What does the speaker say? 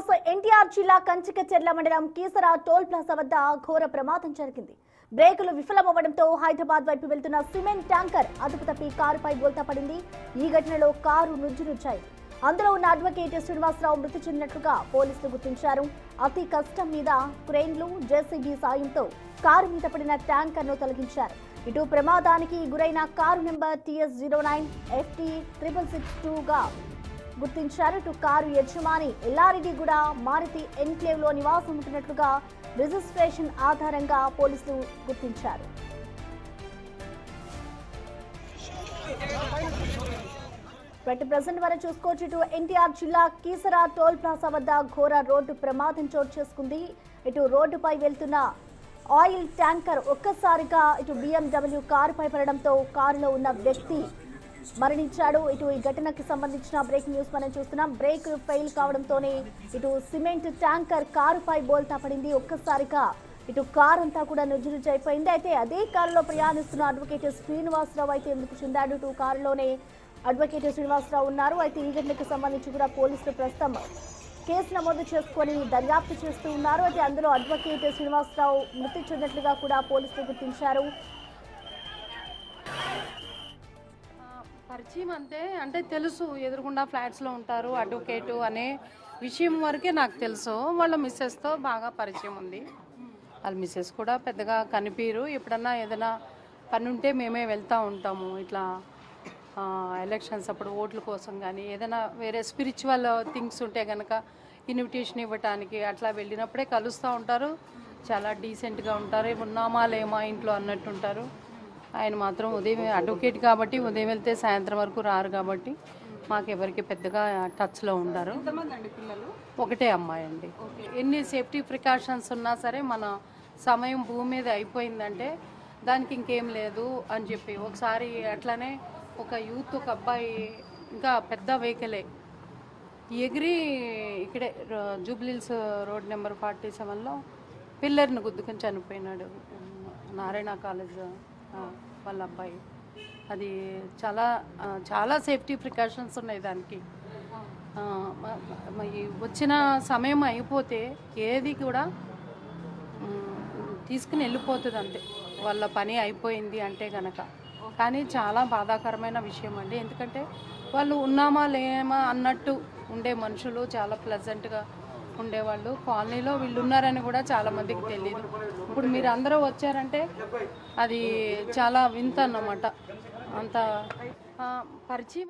News NTR జిల్లా కంచికచెర్ల మండలం Keesara toll plaza వద్ద ఘోర ప్రమాదం జరిగింది. బ్రేకులు విఫలమవ్వడంతో హైదరాబాద్ వైపు వెళ్తున్న సిమెంట్ ట్యాంకర్ అదుపు తప్పి కారుపై బోల్తా పడింది. ఈ ఘటనలో కారు నుజ్జునుజ్జాయి. అందులో ఉన్న అడ్వకేట్ శ్రీనివాసరావు మృతి చెందినట్లుగా పోలీసులు గుర్తించారు. అతి కష్టం మీద క్రేన్లు, జేసీబీ సాయంతో కారు మీద పడిన ట్యాంకర్ను తొలగించారు. ఇటు ప్రమాదానికి గురైన కారు నెంబర్ TS09 FT 6662గా గుర్తించారు. ఇటు కారు యజమాని ఎల్లారెడ్డిగూడ మారుతి ఎన్క్లేవ్ లో నివాసం ఉంటున్నట్లుగా రిజిస్ట్రేషన్ ఆధారంగా పోలీసులు గుర్తించారు. ప్రెజెంట్ వరకు చూసుకోవచ్చు. ఇటు ఎన్టీఆర్ జిల్లా కీసర టోల్ ప్లాజా వద్ద ఘోర రోడ్డు ప్రమాదం చోటు చేసుకుంది. ఇటు రోడ్డుపై వెళ్తున్న ఆయిల్ ట్యాంకర్ ఒక్కసారిగా ఇటు BMW కారుపై పడడంతో కారులో ఉన్న వ్యక్తి మరణించాడు. ఇటు ఈ ఘటనకు సంబంధించిన బ్రేకింగ్ న్యూస్ మనం చూస్తున్నాం. బ్రేక్ ఫెయిల్ కావడంతోనే ఇటు సిమెంట్ ట్యాంకర్ కారుపై బోల్తా పడింది. ఒక్కసారిగా ఇటు కారు అంతా కూడా నుజ్జునుజ్జైపోయింది. అయితే అదే కారులో ప్రయాణిస్తున్న అడ్వకేట్ శ్రీనివాసరావు అయితే మృతి చెందాడు. ఇటు కారులోనే అడ్వకేట్ శ్రీనివాసరావు ఉన్నారు. అయితే ఈ ఘటనకు సంబంధించి కూడా పోలీసులు ప్రస్తుతం కేసు నమోదు చేసుకొని దర్యాప్తు చేస్తూ ఉన్నారు. అయితే అందులో అడ్వకేట్ శ్రీనివాసరావు మృతి చెందినట్లుగా కూడా పోలీసులు గుర్తించారు. పరిచయం అంటే తెలుసు, ఎదురుగుండా ఫ్లాట్స్లో ఉంటారు అడ్వకేటు అనే విషయం వరకే నాకు తెలుసు. వాళ్ళ మిస్సెస్తో బాగా పరిచయం ఉంది. వాళ్ళ మిస్సెస్ కూడా పెద్దగా కనిపించరు. ఎప్పుడన్నా ఏదైనా పని ఉంటే మేమే వెళ్తూ ఉంటాము. ఇట్లా ఎలక్షన్స్ అప్పుడు ఓట్ల కోసం కానీ ఏదైనా వేరే స్పిరిచువల్ థింగ్స్ ఉంటే కనుక ఇన్విటేషన్ ఇవ్వటానికి అట్లా వెళ్ళినప్పుడే కలుస్తూ ఉంటారు. చాలా డీసెంట్గా ఉంటారు. ఉన్నామా లేమా ఇంట్లో అన్నట్టు ఉంటారు. ఆయన మాత్రం ఉదయం అడ్వకేట్ కాబట్టి ఉదయం వెళ్తే సాయంత్రం వరకు రారు కాబట్టి మాకెవరికి పెద్దగా టచ్లో ఉండరు. ఒకటే అమ్మాయి అండి. ఎన్ని సేఫ్టీ ప్రికాషన్స్ ఉన్నా సరే మన సమయం భూమి మీద అయిపోయిందంటే దానికి ఇంకేం లేదు అని చెప్పి ఒకసారి అట్లనే ఒక యూత్ ఒక అబ్బాయి ఇంకా పెద్ద వెహికలే ఎగిరి ఇక్కడే జూబ్లీహిల్స్ రోడ్ నెంబర్ 47లో పిల్లర్ని గుద్దుకొని చనిపోయినాడు. నారాయణ కాలేజ్ వాళ్ళ అబ్బాయి. అది చాలా చాలా సేఫ్టీ ప్రికాషన్స్ ఉన్నాయి దానికి. వచ్చిన సమయం అయిపోతే ఏది కూడా తీసుకుని వెళ్ళిపోతుంది అంతే, వాళ్ళ పని అయిపోయింది అంటే కనుక. కానీ చాలా బాధాకరమైన విషయం అండి. ఎందుకంటే వాళ్ళు ఉన్నామా లేమా అన్నట్టు ఉండే మనుషులు, చాలా ప్లెజెంట్గా ఉండేవాళ్ళు. కాలనీలో వీళ్ళు ఉన్నారని కూడా చాలామందికి తెలియదు. ఇప్పుడు మీరు అందరూ వచ్చారంటే అది చాలా వింత అన్నమాట. అంత పరిచయం.